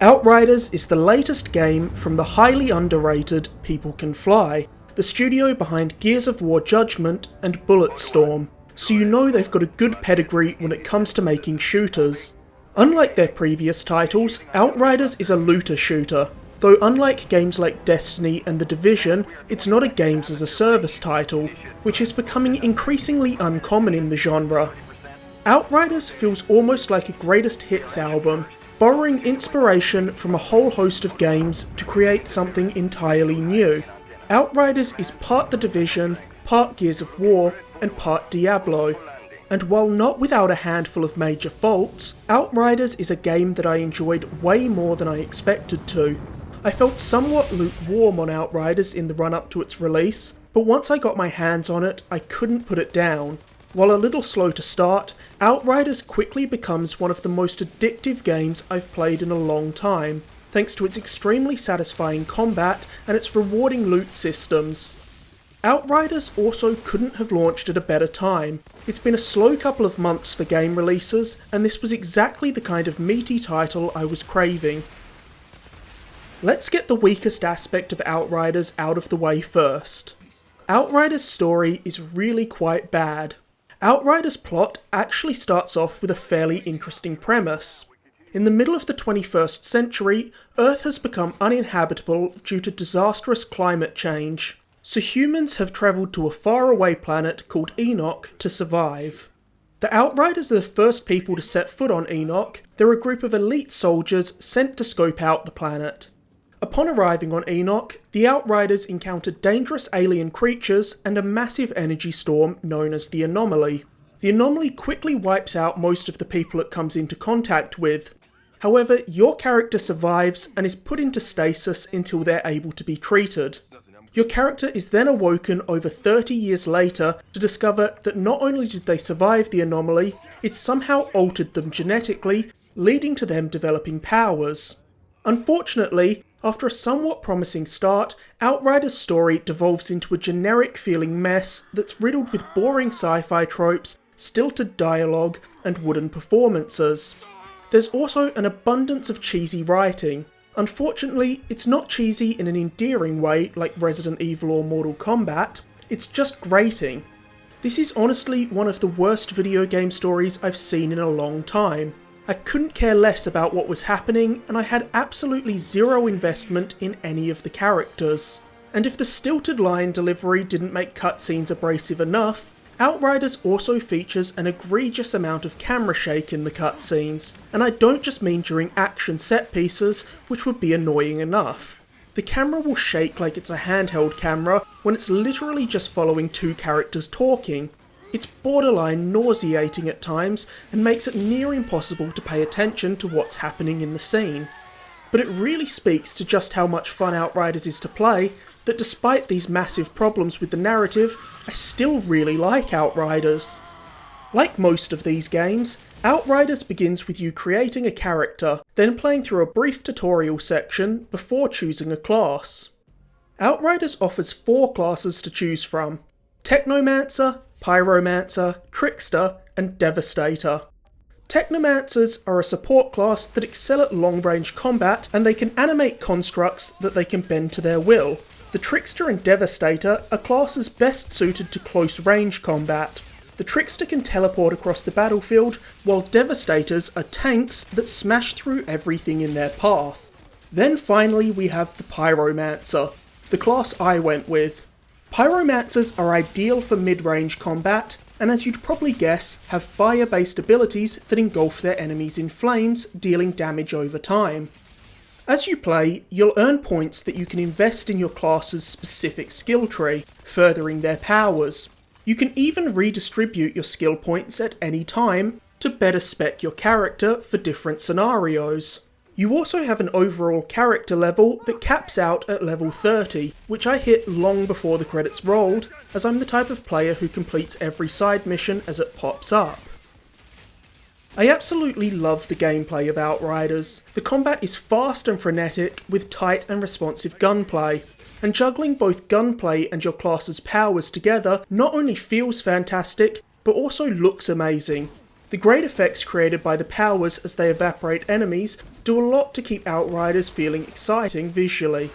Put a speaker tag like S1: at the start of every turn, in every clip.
S1: Outriders is the latest game from the highly underrated People Can Fly, the studio behind Gears of War Judgment and Bulletstorm, so you know they've got a good pedigree when it comes to making shooters. Unlike their previous titles, Outriders is a looter shooter, though unlike games like Destiny and The Division, it's not a games as a service title, which is becoming increasingly uncommon in the genre. Outriders feels almost like a greatest hits album, borrowing inspiration from a whole host of games to create something entirely new. Outriders is part The Division, part Gears of War, and part Diablo. And while not without a handful of major faults, Outriders is a game that I enjoyed way more than I expected to. I felt somewhat lukewarm on Outriders in the run-up to its release, but once I got my hands on it, I couldn't put it down. While a little slow to start, Outriders quickly becomes one of the most addictive games I've played in a long time, thanks to its extremely satisfying combat and its rewarding loot systems. Outriders also couldn't have launched at a better time. It's been a slow couple of months for game releases, and this was exactly the kind of meaty title I was craving. Let's get the weakest aspect of Outriders out of the way first. Outriders' story is really quite bad. Outriders' plot actually starts off with a fairly interesting premise. In the middle of the 21st century, Earth has become uninhabitable due to disastrous climate change, so humans have travelled to a faraway planet called Enoch to survive. The Outriders are the first people to set foot on Enoch. They're a group of elite soldiers sent to scope out the planet. Upon arriving on Enoch, the Outriders encounter dangerous alien creatures and a massive energy storm known as the Anomaly. The Anomaly quickly wipes out most of the people it comes into contact with. However, your character survives and is put into stasis until they're able to be treated. Your character is then awoken over 30 years later to discover that not only did they survive the Anomaly, it somehow altered them genetically, leading to them developing powers. Unfortunately, after a somewhat promising start, Outriders' story devolves into a generic-feeling mess that's riddled with boring sci-fi tropes, stilted dialogue, and wooden performances. There's also an abundance of cheesy writing. Unfortunately, it's not cheesy in an endearing way like Resident Evil or Mortal Kombat, it's just grating. This is honestly one of the worst video game stories I've seen in a long time. I couldn't care less about what was happening, and I had absolutely zero investment in any of the characters. And if the stilted line delivery didn't make cutscenes abrasive enough, Outriders also features an egregious amount of camera shake in the cutscenes, and I don't just mean during action set pieces, which would be annoying enough. The camera will shake like it's a handheld camera when it's literally just following two characters talking. It's borderline nauseating at times and makes it near impossible to pay attention to what's happening in the scene. But it really speaks to just how much fun Outriders is to play that despite these massive problems with the narrative, I still really like Outriders. Like most of these games, Outriders begins with you creating a character, then playing through a brief tutorial section before choosing a class. Outriders offers 4 classes to choose from: Technomancer, Pyromancer, Trickster, and Devastator. Technomancers are a support class that excel at long-range combat, and they can animate constructs that they can bend to their will. The Trickster and Devastator are classes best suited to close-range combat. The Trickster can teleport across the battlefield, while Devastators are tanks that smash through everything in their path. Then finally we have the Pyromancer, the class I went with. Pyromancers are ideal for mid-range combat, and as you'd probably guess, have fire-based abilities that engulf their enemies in flames, dealing damage over time. As you play, you'll earn points that you can invest in your class's specific skill tree, furthering their powers. You can even redistribute your skill points at any time to better spec your character for different scenarios. You also have an overall character level that caps out at level 30, which I hit long before the credits rolled, as I'm the type of player who completes every side mission as it pops up. I absolutely love the gameplay of Outriders. The combat is fast and frenetic, with tight and responsive gunplay, and juggling both gunplay and your class's powers together not only feels fantastic, but also looks amazing. The great effects created by the powers as they evaporate enemies do a lot to keep Outriders feeling exciting visually.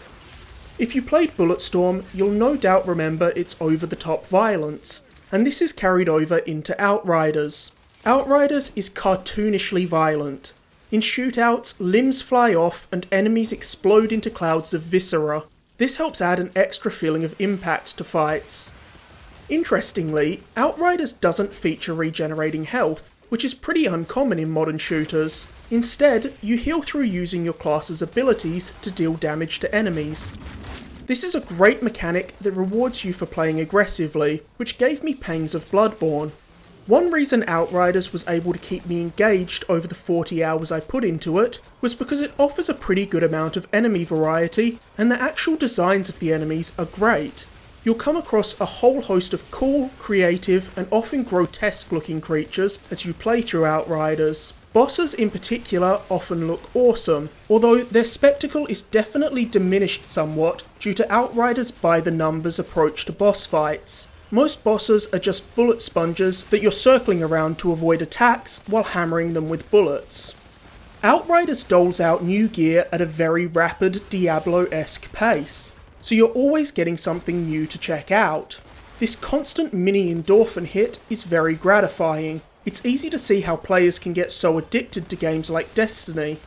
S1: If you played Bulletstorm, you'll no doubt remember its over-the-top violence, and this is carried over into Outriders. Outriders is cartoonishly violent. In shootouts, limbs fly off and enemies explode into clouds of viscera. This helps add an extra feeling of impact to fights. Interestingly, Outriders doesn't feature regenerating health, which is pretty uncommon in modern shooters. Instead, you heal through using your class's abilities to deal damage to enemies. This is a great mechanic that rewards you for playing aggressively, which gave me pangs of Bloodborne. One reason Outriders was able to keep me engaged over the 40 hours I put into it was because it offers a pretty good amount of enemy variety, and the actual designs of the enemies are great. You'll come across a whole host of cool, creative, and often grotesque looking creatures as you play through Outriders. Bosses in particular often look awesome, although their spectacle is definitely diminished somewhat due to Outriders' by-the-numbers approach to boss fights. Most bosses are just bullet sponges that you're circling around to avoid attacks while hammering them with bullets. Outriders doles out new gear at a very rapid Diablo-esque pace, so you're always getting something new to check out. This constant mini endorphin hit is very gratifying. It's easy to see how players can get so addicted to games like Destiny.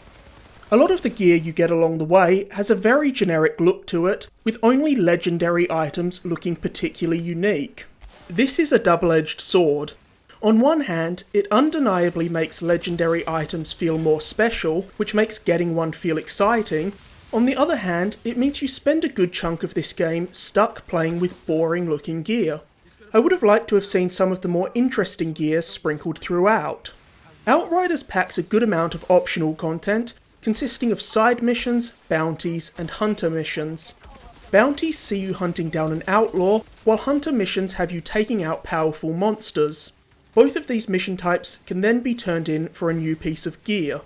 S1: A lot of the gear you get along the way has a very generic look to it, with only legendary items looking particularly unique. This is a double-edged sword. On one hand, it undeniably makes legendary items feel more special, which makes getting one feel exciting. On the other hand, it means you spend a good chunk of this game stuck playing with boring-looking gear. I would have liked to have seen some of the more interesting gear sprinkled throughout. Outriders packs a good amount of optional content, consisting of side missions, bounties, and hunter missions. Bounties see you hunting down an outlaw, while hunter missions have you taking out powerful monsters. Both of these mission types can then be turned in for a new piece of gear.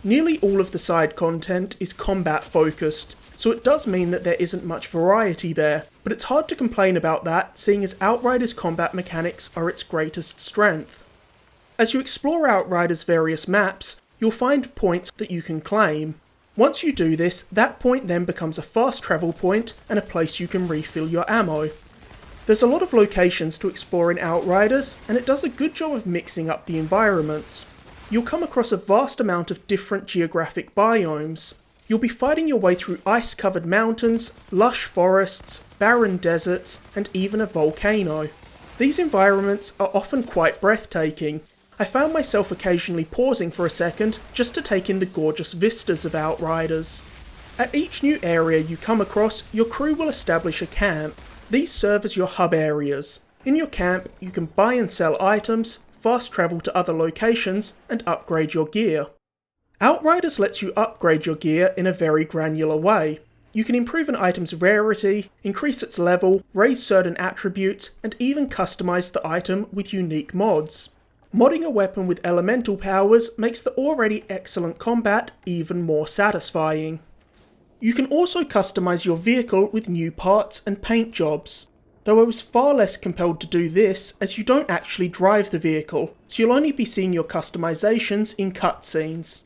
S1: Nearly all of the side content is combat focused, so it does mean that there isn't much variety there, but it's hard to complain about that, seeing as Outriders' combat mechanics are its greatest strength. As you explore Outriders' various maps, you'll find points that you can claim. Once you do this, that point then becomes a fast travel point and a place you can refill your ammo. There's a lot of locations to explore in Outriders, and it does a good job of mixing up the environments. You'll come across a vast amount of different geographic biomes. You'll be fighting your way through ice-covered mountains, lush forests, barren deserts, and even a volcano. These environments are often quite breathtaking. I found myself occasionally pausing for a second just to take in the gorgeous vistas of Outriders. At each new area you come across, your crew will establish a camp. These serve as your hub areas. In your camp, you can buy and sell items, fast travel to other locations, and upgrade your gear. Outriders lets you upgrade your gear in a very granular way. You can improve an item's rarity, increase its level, raise certain attributes, and even customize the item with unique mods. Modding a weapon with elemental powers makes the already excellent combat even more satisfying. You can also customize your vehicle with new parts and paint jobs, though I was far less compelled to do this as you don't actually drive the vehicle, so you'll only be seeing your customizations in cutscenes.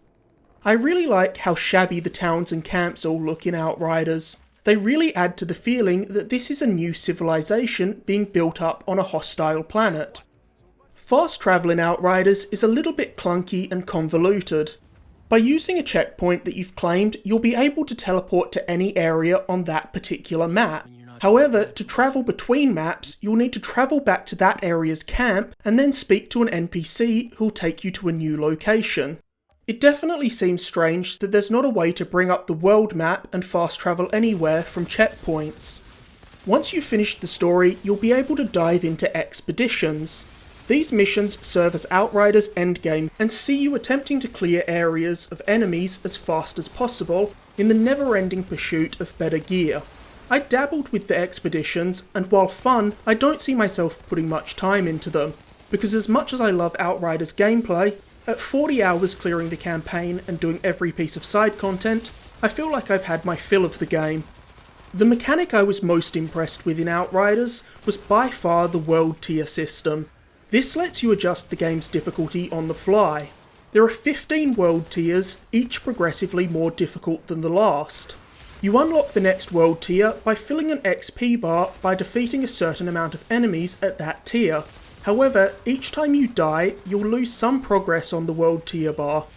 S1: I really like how shabby the towns and camps all look in Outriders. They really add to the feeling that this is a new civilization being built up on a hostile planet. Fast travel in Outriders is a little bit clunky and convoluted. By using a checkpoint that you've claimed, you'll be able to teleport to any area on that particular map. However, to travel between maps, you'll need to travel back to that area's camp and then speak to an NPC who'll take you to a new location. It definitely seems strange that there's not a way to bring up the world map and fast travel anywhere from checkpoints. Once you've finished the story, you'll be able to dive into expeditions. These missions serve as Outriders' endgame and see you attempting to clear areas of enemies as fast as possible in the never-ending pursuit of better gear. I dabbled with the expeditions, and while fun, I don't see myself putting much time into them, because as much as I love Outriders' gameplay, at 40 hours clearing the campaign and doing every piece of side content, I feel like I've had my fill of the game. The mechanic I was most impressed with in Outriders was by far the world tier system. This lets you adjust the game's difficulty on the fly. There are 15 world tiers, each progressively more difficult than the last. You unlock the next world tier by filling an XP bar by defeating a certain amount of enemies at that tier. However, each time you die, you'll lose some progress on the world tier bar.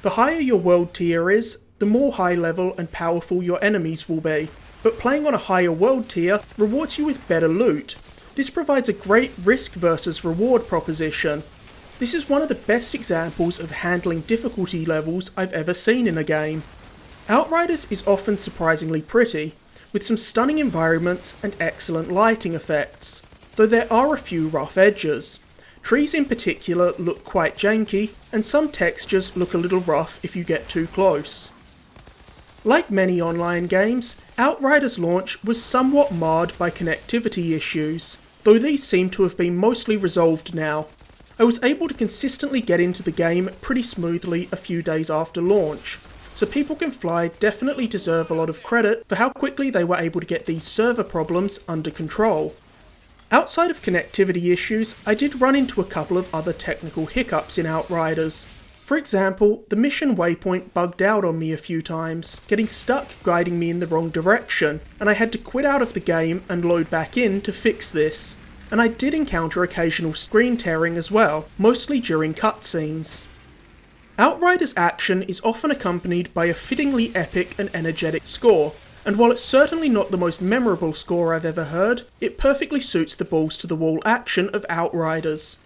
S1: The higher your world tier is, the more high level and powerful your enemies will be, but playing on a higher world tier rewards you with better loot. This provides a great risk versus reward proposition. This is one of the best examples of handling difficulty levels I've ever seen in a game. Outriders is often surprisingly pretty, with some stunning environments and excellent lighting effects, though there are a few rough edges. Trees in particular look quite janky, and some textures look a little rough if you get too close. Like many online games, Outriders' launch was somewhat marred by connectivity issues, though these seem to have been mostly resolved now. I was able to consistently get into the game pretty smoothly a few days after launch, so People Can Fly definitely deserve a lot of credit for how quickly they were able to get these server problems under control. Outside of connectivity issues, I did run into a couple of other technical hiccups in Outriders. For example, the mission waypoint bugged out on me a few times, getting stuck guiding me in the wrong direction, and I had to quit out of the game and load back in to fix this. And I did encounter occasional screen tearing as well, mostly during cutscenes. Outriders' action is often accompanied by a fittingly epic and energetic score, and while it's certainly not the most memorable score I've ever heard, it perfectly suits the balls-to-the-wall action of Outriders.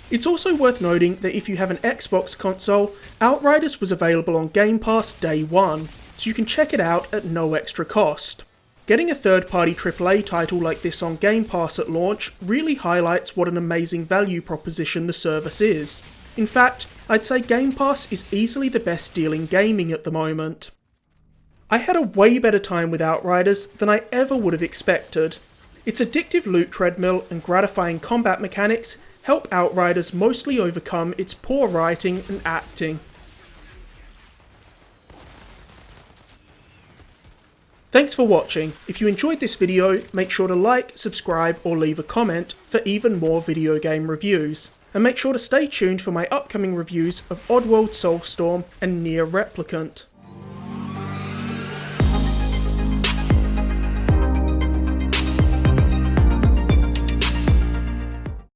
S1: It's also worth noting that if you have an Xbox console, Outriders was available on Game Pass day one, so you can check it out at no extra cost. Getting a third-party AAA title like this on Game Pass at launch really highlights what an amazing value proposition the service is. In fact, I'd say Game Pass is easily the best deal in gaming at the moment. I had a way better time with Outriders than I ever would have expected. Its addictive loot treadmill and gratifying combat mechanics help Outriders mostly overcome its poor writing and acting. Thanks for watching. If you enjoyed this video, make sure to like, subscribe or leave a comment for even more video game reviews. And make sure to stay tuned for my upcoming reviews of Oddworld Soulstorm and Nier Replicant.